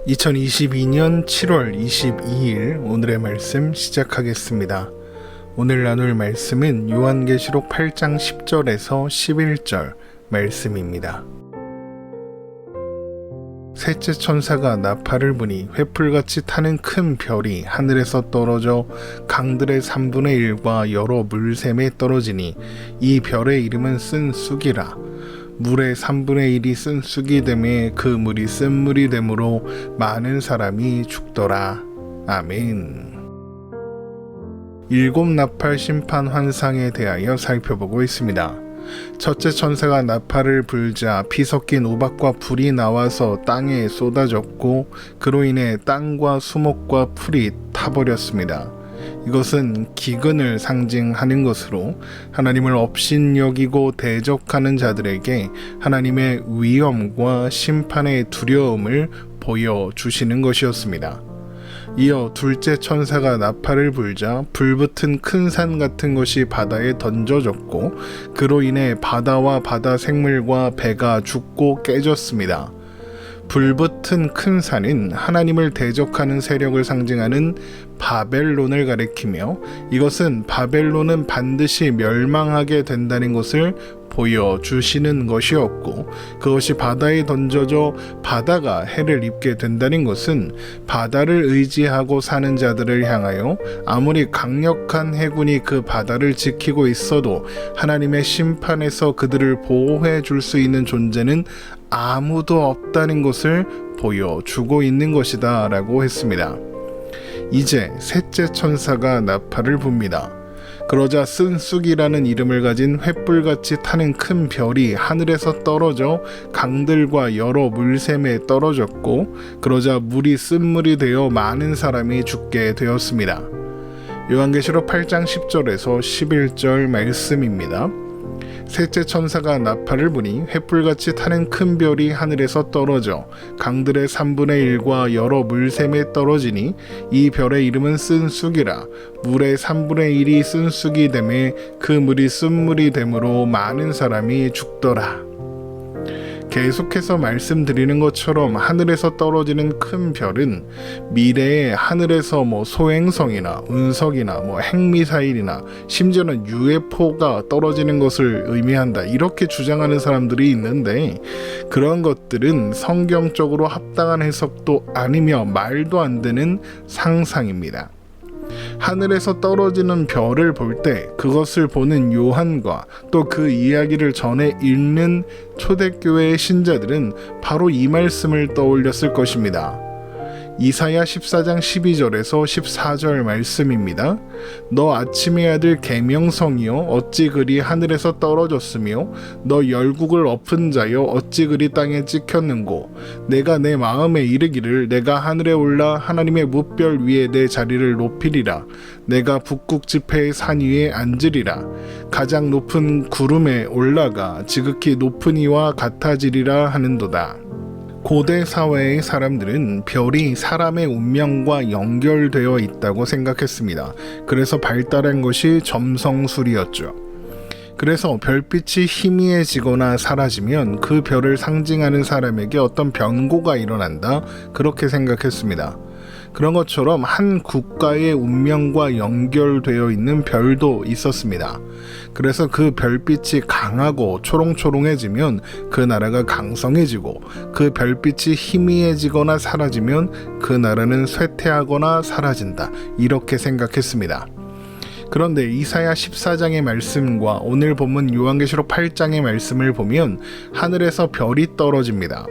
2022년 7월 22일 오늘의 말씀 시작하겠습니다. 오늘 나눌 말씀은 요한계시록 8장 10절에서 11절 말씀입니다. 셋째 천사가 나팔을 부니 횃불같이 타는 큰 별이 하늘에서 떨어져 강들의 3분의 1과 여러 물샘에 떨어지니 이 별의 이름은 쓴 쑥이라. 물의 3분의 1이 쓴 쑥이 되매 그 물이 쓴 물이 되므로 많은 사람이 죽더라. 아멘. 일곱 나팔 심판 환상에 대하여 살펴보고 있습니다. 첫째 천사가 나팔을 불자 피 섞인 우박과 불이 나와서 땅에 쏟아졌고 그로 인해 땅과 수목과 풀이 타버렸습니다. 이것은 기근을 상징하는 것으로 하나님을 업신여기고 대적하는 자들에게 하나님의 위엄과 심판의 두려움을 보여주시는 것이었습니다. 이어 둘째 천사가 나팔을 불자 불붙은 큰 산 같은 것이 바다에 던져졌고 그로 인해 바다와 바다 생물과 배가 죽고 깨졌습니다. 불붙은 큰 산은 하나님을 대적하는 세력을 상징하는 바벨론을 가리키며 이것은 바벨론은 반드시 멸망하게 된다는 것을 보여주시는 것이었고 그것이 바다에 던져져 바다가 해를 입게 된다는 것은 바다를 의지하고 사는 자들을 향하여 아무리 강력한 해군이 그 바다를 지키고 있어도 하나님의 심판에서 그들을 보호해 줄 수 있는 존재는 아무도 없다는 것을 보여주고 있는 것이다 라고 했습니다. 이제 셋째 천사가 나팔을 붑니다. 그러자 쓴 쑥이라는 이름을 가진 횃불같이 타는 큰 별이 하늘에서 떨어져 강들과 여러 물샘에 떨어졌고 그러자 물이 쓴 물이 되어 많은 사람이 죽게 되었습니다. 요한계시록 8장 10절에서 11절 말씀입니다. 셋째 천사가 나팔을 부니 횃불같이 타는 큰 별이 하늘에서 떨어져 강들의 3분의 1과 여러 물샘에 떨어지니 이 별의 이름은 쓴 쑥이라. 물의 3분의 1이 쓴 쑥이 되매 그 물이 쓴 물이 되므로 많은 사람이 죽더라. 계속해서 말씀드리는 것처럼 하늘에서 떨어지는 큰 별은 미래에 하늘에서 소행성이나 운석이나 핵미사일이나 심지어는 UFO가 떨어지는 것을 의미한다 이렇게 주장하는 사람들이 있는데 그런 것들은 성경적으로 합당한 해석도 아니며 말도 안 되는 상상입니다. 하늘에서 떨어지는 별을 볼 때 그것을 보는 요한과 또 그 이야기를 전해 읽는 초대교회의 신자들은 바로 이 말씀을 떠올렸을 것입니다. 이사야 14장 12절에서 14절 말씀입니다. 너 아침의 아들 계명성이여 어찌 그리 하늘에서 떨어졌으며 너 열국을 엎은 자여 어찌 그리 땅에 찍혔는고 내가 내 마음에 이르기를 내가 하늘에 올라 하나님의 무별 위에 내 자리를 높이리라 내가 북극 지폐의 산 위에 앉으리라 가장 높은 구름에 올라가 지극히 높은 이와 같아지리라 하는도다. 고대 사회의 사람들은 별이 사람의 운명과 연결되어 있다고 생각했습니다. 그래서 발달한 것이 점성술이었죠. 그래서 별빛이 희미해지거나 사라지면 그 별을 상징하는 사람에게 어떤 변고가 일어난다 그렇게 생각했습니다. 그런 것처럼 한 국가의 운명과 연결되어 있는 별도 있었습니다. 그래서 그 별빛이 강하고 초롱초롱해지면 그 나라가 강성해지고 그 별빛이 희미해지거나 사라지면 그 나라는 쇠퇴하거나 사라진다 이렇게 생각했습니다. 그런데 이사야 14장의 말씀과 오늘 본문 요한계시록 8장의 말씀을 보면 하늘에서 별이 떨어집니다.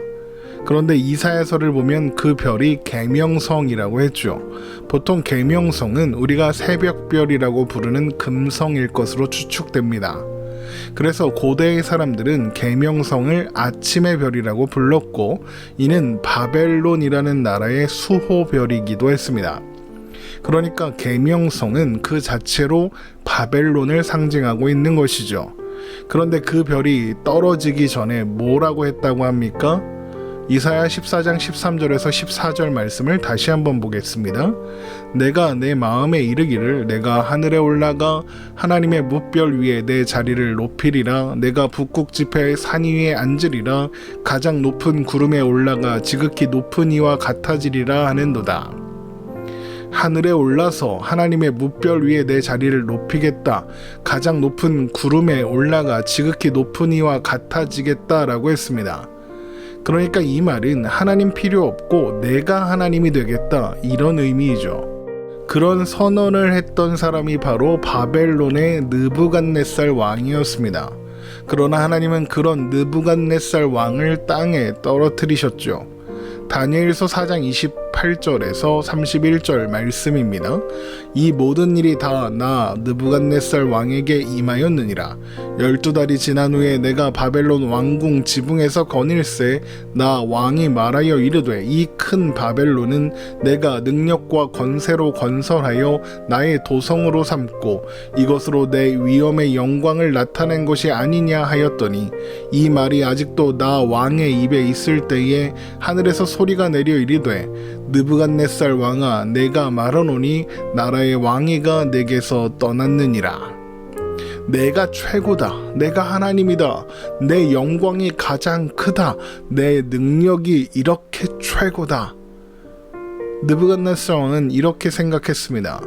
그런데 이사야서를 보면 그 별이 계명성이라고 했죠. 보통 계명성은 우리가 새벽별이라고 부르는 금성일 것으로 추측됩니다. 그래서 고대의 사람들은 계명성을 아침의 별이라고 불렀고 이는 바벨론이라는 나라의 수호별이기도 했습니다. 그러니까 계명성은 그 자체로 바벨론을 상징하고 있는 것이죠. 그런데 그 별이 떨어지기 전에 뭐라고 했다고 합니까? 이사야 14장 13절에서 14절 말씀을 다시 한번 보겠습니다. 내가 내 마음에 이르기를 내가 하늘에 올라가 하나님의 뭇별 위에 내 자리를 높이리라. 내가 북극 지폐의 산 위에 앉으리라. 가장 높은 구름에 올라가 지극히 높은 이와 같아지리라 하는도다. 하늘에 올라서 하나님의 뭇별 위에 내 자리를 높이겠다. 가장 높은 구름에 올라가 지극히 높은 이와 같아지겠다라고 했습니다. 그러니까 이 말은 하나님 필요 없고 내가 하나님이 되겠다, 이런 의미이죠. 그런 선언을 했던 사람이 바로 바벨론의 느부갓네살 왕이었습니다. 그러나 하나님은 그런 느부갓네살 왕을 땅에 떨어뜨리셨죠. 다니엘서 4장 28절에서 31절 말씀입니다. 이 모든 일이 다 나 느부갓네살 왕에게 임하였느니라. 12달이 지난 후에 내가 바벨론 왕궁 지붕에서 거닐새 나 왕이 말하여 이르되 이 큰 바벨론은 내가 능력과 권세로 건설하여 나의 도성으로 삼고 이것으로 내 위엄의 영광을 나타낸 것이 아니냐 하였더니 이 말이 아직도 나 왕의 입에 있을 때에 하늘에서 소리가 내려 이르되 느부갓네살 왕아 내가 말하노니 나라의 왕위가 내게서 떠났느니라. 내가 최고다. 내가 하나님이다. 내 영광이 가장 크다. 내 능력이 이렇게 최고다. 느부갓네살 왕은 이렇게 생각했습니다.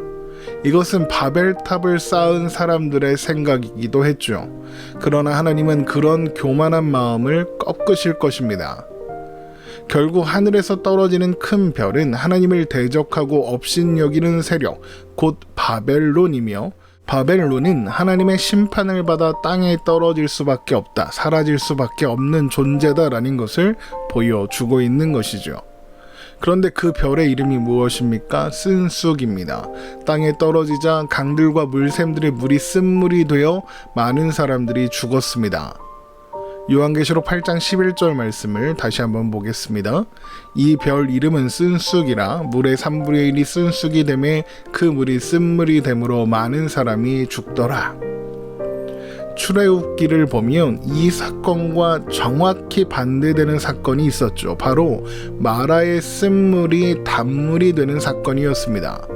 이것은 바벨탑을 쌓은 사람들의 생각이기도 했죠. 그러나 하나님은 그런 교만한 마음을 꺾으실 것입니다. 결국 하늘에서 떨어지는 큰 별은 하나님을 대적하고 업신여기는 세력, 곧 바벨론이며 바벨론은 하나님의 심판을 받아 땅에 떨어질 수밖에 없다, 사라질 수밖에 없는 존재다라는 것을 보여주고 있는 것이죠. 그런데 그 별의 이름이 무엇입니까? 쓴쑥입니다. 땅에 떨어지자 강들과 물샘들의 물이 쓴물이 되어 많은 사람들이 죽었습니다. 요한계시록 8장 11절 말씀을 다시 한번 보겠습니다. 이 별 이름은 쓴쑥이라 물의 3분의 1이 쓴쑥이 되매 그 물이 쓴물이 되므로 많은 사람이 죽더라. 출애굽기를 보면 이 사건과 정확히 반대되는 사건이 있었죠. 바로 마라의 쓴물이 단물이 되는 사건이었습니다.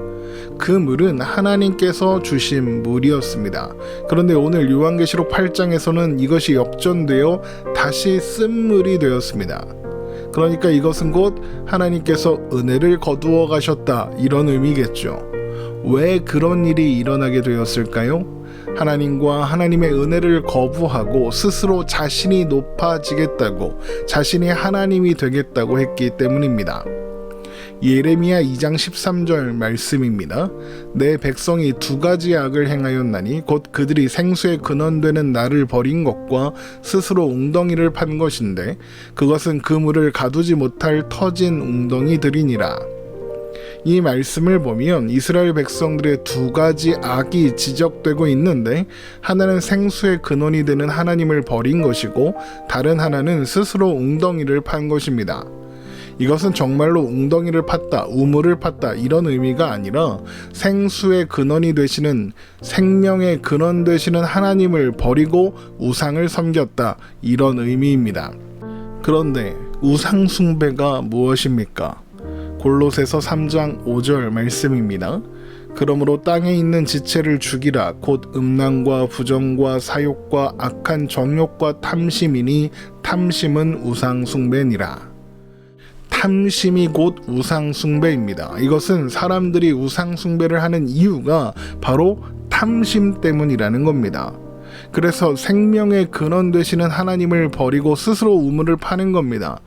그 물은 하나님께서 주신 물이었습니다. 그런데 오늘 요한계시록 8장에서는 이것이 역전되어 다시 쓴물이 되었습니다. 그러니까 이것은 곧 하나님께서 은혜를 거두어 가셨다, 이런 의미겠죠. 왜 그런 일이 일어나게 되었을까요? 하나님과 하나님의 은혜를 거부하고 스스로 자신이 높아지겠다고, 자신이 하나님이 되겠다고 했기 때문입니다. 예레미야 2장 13절 말씀입니다. 내 백성이 두 가지 악을 행하였나니 곧 그들이 생수의 근원되는 나를 버린 것과 스스로 웅덩이를 판 것인데 그것은 그 물을 가두지 못할 터진 웅덩이들이니라. 이 말씀을 보면 이스라엘 백성들의 두 가지 악이 지적되고 있는데 하나는 생수의 근원이 되는 하나님을 버린 것이고 다른 하나는 스스로 웅덩이를 판 것입니다. 이것은 정말로 웅덩이를 팠다, 우물을 팠다 이런 의미가 아니라 생수의 근원이 되시는, 생명의 근원 되시는 하나님을 버리고 우상을 섬겼다, 이런 의미입니다. 그런데 우상 숭배가 무엇입니까? 골로새서 3장 5절 말씀입니다. 그러므로 땅에 있는 지체를 죽이라. 곧 음란과 부정과 사욕과 악한 정욕과 탐심이니 탐심은 우상 숭배니라. 탐심이 곧 우상 숭배입니다. 이것은 사람들이 우상 숭배를 하는 이유가 바로 탐심 때문이라는 겁니다. 그래서 생명의 근원 되시는 하나님을 버리고 스스로 우물을 파는 겁니다.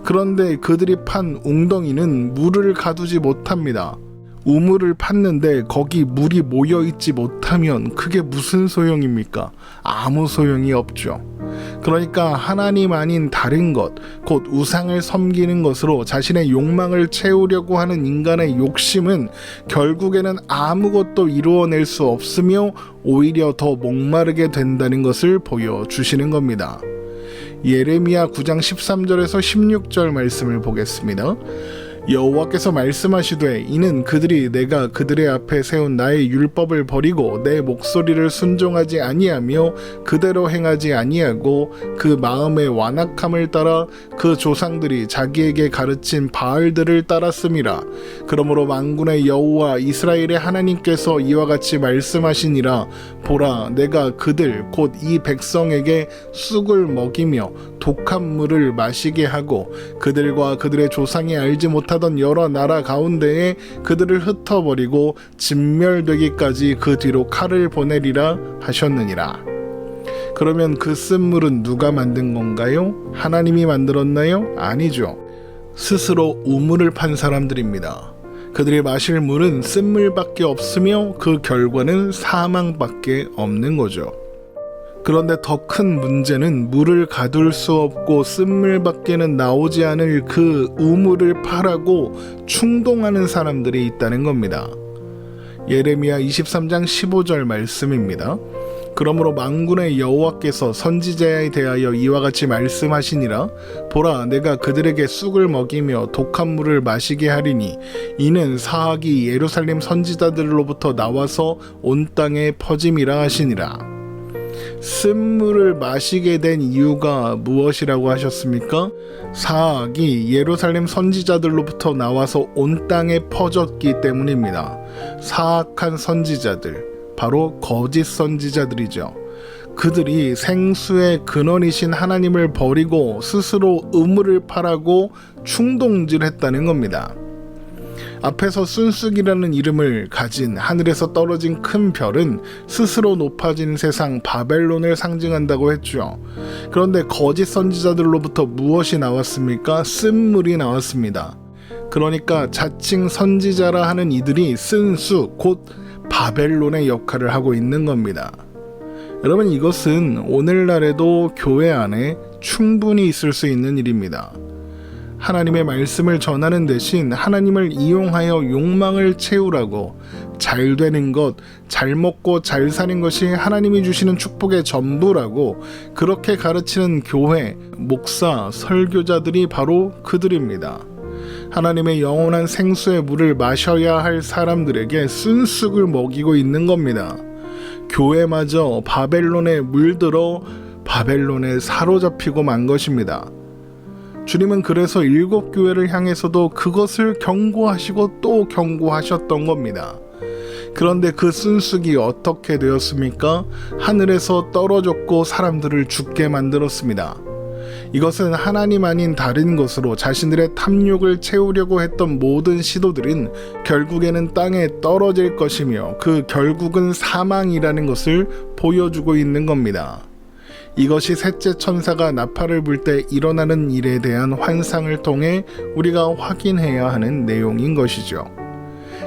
그런데 그들이 판 웅덩이는 물을 가두지 못합니다. 우물을 팠는데 거기 물이 모여있지 못하면 그게 무슨 소용입니까? 아무 소용이 없죠. 그러니까 하나님 아닌 다른 것, 곧 우상을 섬기는 것으로 자신의 욕망을 채우려고 하는 인간의 욕심은 결국에는 아무것도 이루어낼 수 없으며 오히려 더 목마르게 된다는 것을 보여주시는 겁니다. 예레미야 9장 13절에서 16절 말씀을 보겠습니다. 여호와께서 말씀하시되 이는 그들이 내가 그들의 앞에 세운 나의 율법을 버리고 내 목소리를 순종하지 아니하며 그대로 행하지 아니하고 그 마음의 완악함을 따라 그 조상들이 자기에게 가르친 바알들을 따랐음이라. 그러므로 만군의 여호와 이스라엘의 하나님께서 이와 같이 말씀하시니라. 보라, 내가 그들 곧 이 백성에게 쑥을 먹이며 독한 물을 마시게 하고 그들과 그들의 조상이 알지 못하던 여러 나라 가운데에 그들을 흩어버리고 진멸되기까지 그 뒤로 칼을 보내리라 하셨느니라. 그러면 그 쓴물은 누가 만든 건가요? 하나님이 만들었나요? 아니죠. 스스로 우물을 판 사람들입니다. 그들이 마실 물은 쓴물밖에 없으며 그 결과는 사망밖에 없는 거죠. 그런데 더 큰 문제는 물을 가둘 수 없고 쓴물밖에는 나오지 않을 그 우물을 파라고 충동하는 사람들이 있다는 겁니다. 예레미야 23장 15절 말씀입니다. 그러므로 만군의 여호와께서 선지자에 대하여 이와 같이 말씀하시니라. 보라, 내가 그들에게 쑥을 먹이며 독한 물을 마시게 하리니 이는 사악이 예루살렘 선지자들로부터 나와서 온 땅에 퍼짐이라 하시니라. 쓴물을 마시게 된 이유가 무엇이라고 하셨습니까? 사악이 예루살렘 선지자들로부터 나와서 온 땅에 퍼졌기 때문입니다. 사악한 선지자들, 바로 거짓 선지자들이죠. 그들이 생수의 근원이신 하나님을 버리고 스스로 우물을 파라고 충동질했다는 겁니다. 앞에서 순쑥이라는 이름을 가진 하늘에서 떨어진 큰 별은 스스로 높아진 세상 바벨론을 상징한다고 했죠. 그런데 거짓 선지자들로부터 무엇이 나왔습니까? 쓴물이 나왔습니다. 그러니까 자칭 선지자라 하는 이들이 쓴수, 곧 바벨론의 역할을 하고 있는 겁니다. 여러분, 이것은 오늘날에도 교회 안에 충분히 있을 수 있는 일입니다. 하나님의 말씀을 전하는 대신 하나님을 이용하여 욕망을 채우라고 잘 되는 것, 잘 먹고 잘 사는 것이 하나님이 주시는 축복의 전부라고 그렇게 가르치는 교회, 목사, 설교자들이 바로 그들입니다. 하나님의 영원한 생수의 물을 마셔야 할 사람들에게 순쑥을 먹이고 있는 겁니다. 교회마저 바벨론에 물들어 바벨론에 사로잡히고 만 것입니다. 주님은 그래서 7교회를 향해서도 그것을 경고하시고 또 경고하셨던 겁니다. 그런데 그 순쑥이 어떻게 되었습니까? 하늘에서 떨어졌고 사람들을 죽게 만들었습니다. 이것은 하나님 아닌 다른 것으로 자신들의 탐욕을 채우려고 했던 모든 시도들은 결국에는 땅에 떨어질 것이며 그 결국은 사망이라는 것을 보여주고 있는 겁니다. 이것이 셋째 천사가 나팔을 불 때 일어나는 일에 대한 환상을 통해 우리가 확인해야 하는 내용인 것이죠.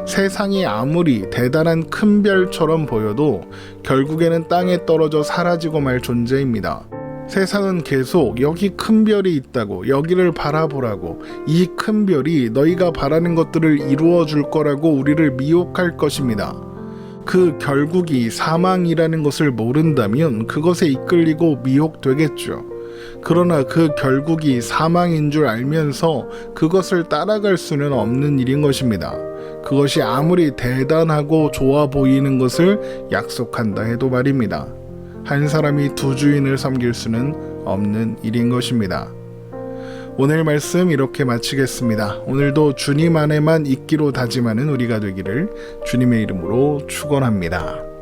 세상이 아무리 대단한 큰 별처럼 보여도 결국에는 땅에 떨어져 사라지고 말 존재입니다. 세상은 계속 여기 큰 별이 있다고, 여기를 바라보라고, 이 큰 별이 너희가 바라는 것들을 이루어 줄 거라고 우리를 미혹할 것입니다. 그 결국이 사망이라는 것을 모른다면 그것에 이끌리고 미혹되겠죠. 그러나 그 결국이 사망인 줄 알면서 그것을 따라갈 수는 없는 일인 것입니다. 그것이 아무리 대단하고 좋아 보이는 것을 약속한다 해도 말입니다. 한 사람이 두 주인을 섬길 수는 없는 일인 것입니다. 오늘 말씀 이렇게 마치겠습니다. 오늘도 주님 안에만 있기로 다짐하는 우리가 되기를 주님의 이름으로 축원합니다.